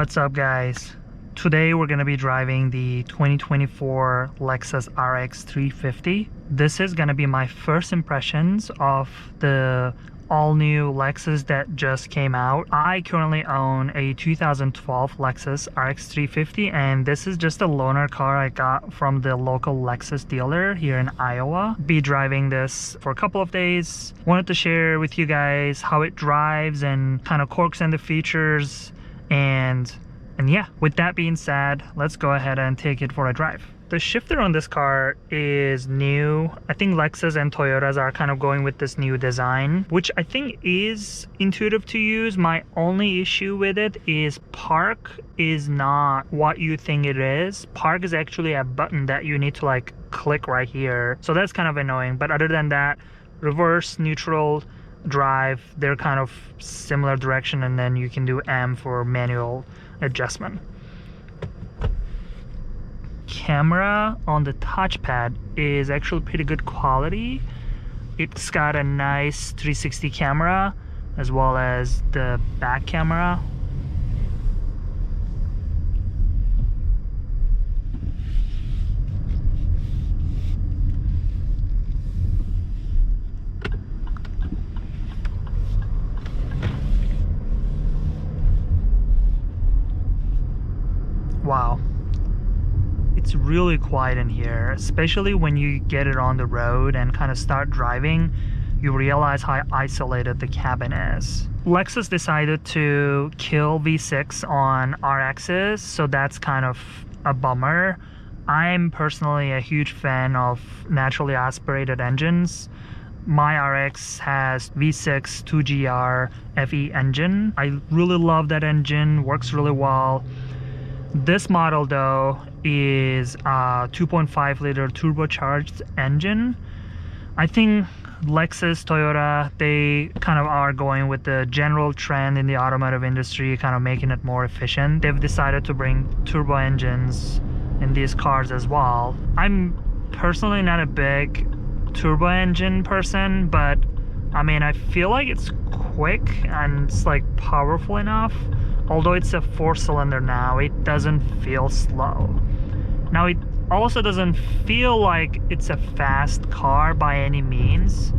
What's up, guys? Today we're going to be driving the 2024 Lexus RX350. This is going to be my first impressions of the all-new Lexus that just came out. I currently own a 2012 Lexus RX350, and this is just a loaner car I got from the local Lexus dealer here in Iowa. Be driving this for a couple of days. Wanted to share with you guys how it drives and kind of quirks and the features. And yeah, with that being said, let's go ahead and take it for a drive. The shifter on this car is new. I think Lexus and Toyotas are kind of going with this new design, which I think is intuitive to use. My only issue with it is park is not what you think it is. Park is actually a button that you need to like click right here. So that's kind of annoying. But other than that, reverse, neutral, drive, they're kind of similar direction, and then you can do M for manual adjustment. Camera on the touchpad is actually pretty good quality. It's got a nice 360 camera as well as the back camera. Wow, it's really quiet in here, especially when you get it on the road and kind of start driving. You realize how isolated the cabin is. Lexus decided to kill V6 on RXs, so that's kind of a bummer. I'm personally a huge fan of naturally aspirated engines. My RX has V6 2GR FE engine. I really love that engine, works really well. This model though is a 2.5 liter turbocharged engine. I think Lexus, Toyota, they kind of are going with the general trend in the automotive industry, kind of making it more efficient. They've decided to bring turbo engines in these cars as well. I'm personally not a big turbo engine person, but I mean, I feel like it's quick and it's like powerful enough. Although it's a 4-cylinder now, it doesn't feel slow. Now, it also doesn't feel like it's a fast car by any means,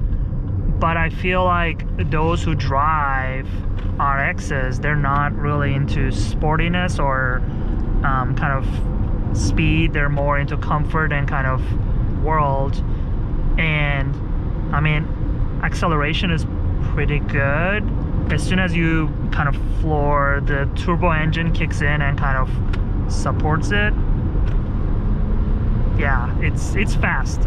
but I feel like those who drive RXs, they're not really into sportiness or kind of speed. They're more into comfort and kind of world. And I mean, acceleration is pretty good. As soon as you kind of floor, the turbo engine kicks in and kind of supports it. Yeah, it's fast.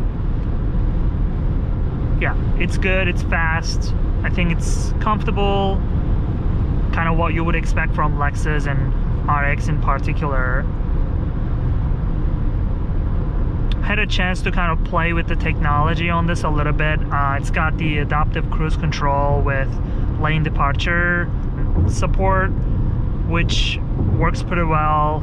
Yeah, it's good, it's fast. I think it's comfortable, kind of what you would expect from Lexus and RX in particular. Had a chance to kind of play with the technology on this a little bit. It's got the adaptive cruise control with lane departure support, which works pretty well.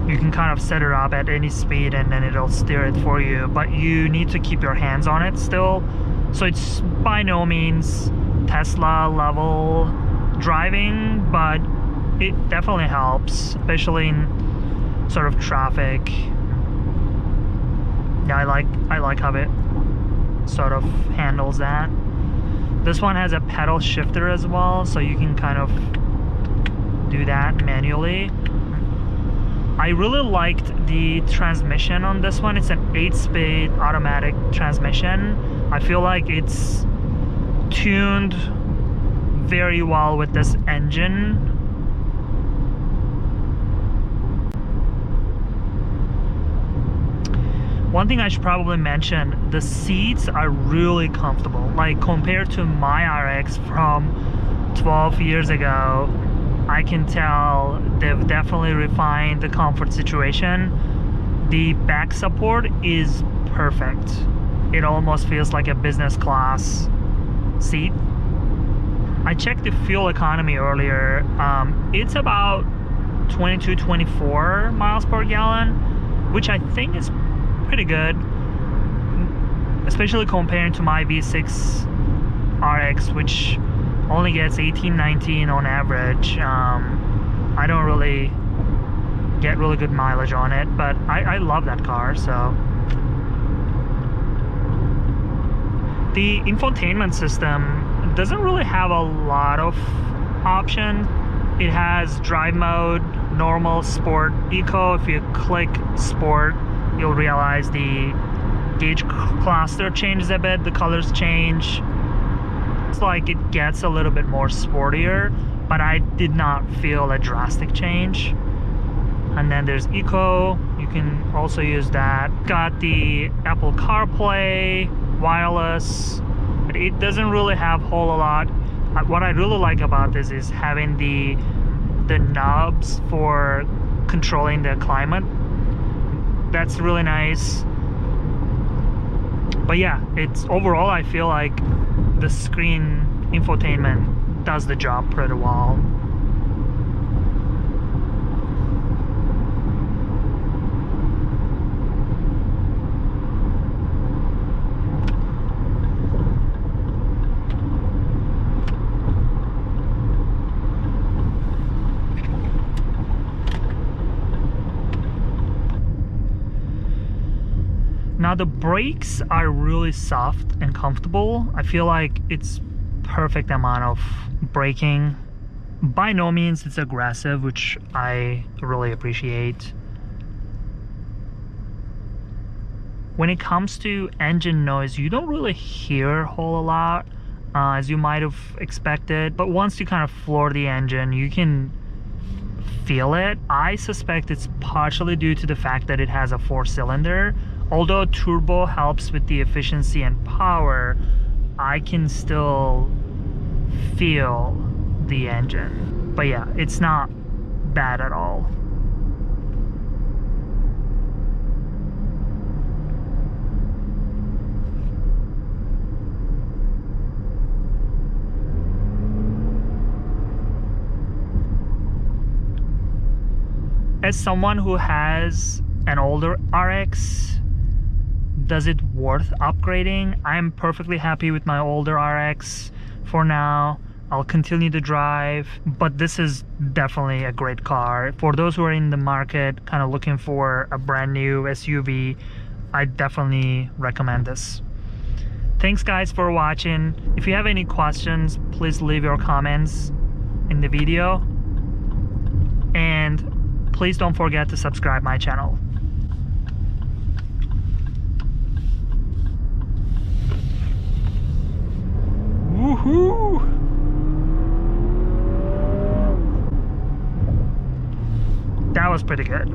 You can kind of set it up at any speed and then it'll steer it for you, but you need to keep your hands on it still. So it's by no means Tesla level driving, but it definitely helps, especially in sort of traffic. Yeah, I like how it sort of handles that. This one has a pedal shifter as well, so you can kind of do that manually. I really liked the transmission on this one. It's an 8-speed automatic transmission. I feel like it's tuned very well with this engine. One thing I should probably mention, the seats are really comfortable. Like compared to my RX from 12 years ago, I can tell they've definitely refined the comfort situation. The back support is perfect. It almost feels like a business class seat. I checked the fuel economy earlier. It's about 22-24 miles per gallon, which I think is pretty good, especially comparing to my V6 RX, which only gets 18-19 on average. I don't really get really good mileage on it, but I love that car. So the infotainment system doesn't really have a lot of options. It has drive mode, normal, sport, eco. If you click sport, you'll realize the gauge cluster changes a bit, the colors change. It's like it gets a little bit more sportier, but I did not feel a drastic change. And then there's eco, you can also use that. Got the Apple CarPlay, wireless, but it doesn't really have a whole lot. What I really like about this is having the knobs for controlling the climate. That's really nice. But yeah, it's overall, I feel like the screen infotainment does the job pretty well. Now the brakes are really soft and comfortable. I feel like it's perfect amount of braking. By no means it's aggressive, which I really appreciate. When it comes to engine noise, you don't really hear a whole lot as you might have expected, but once you kind of floor the engine, you can feel it. I suspect it's partially due to the fact that it has a 4-cylinder. Although turbo helps with the efficiency and power, I can still feel the engine. But yeah, it's not bad at all. As someone who has an older RX, does it worth upgrading? I'm perfectly happy with my older RX for now. I'll continue to drive, but this is definitely a great car. For those who are in the market kind of looking for a brand new SUV, I definitely recommend this. Thanks guys for watching. If you have any questions, please leave your comments in the video, and please don't forget to subscribe my channel. Woohoo! That was pretty good.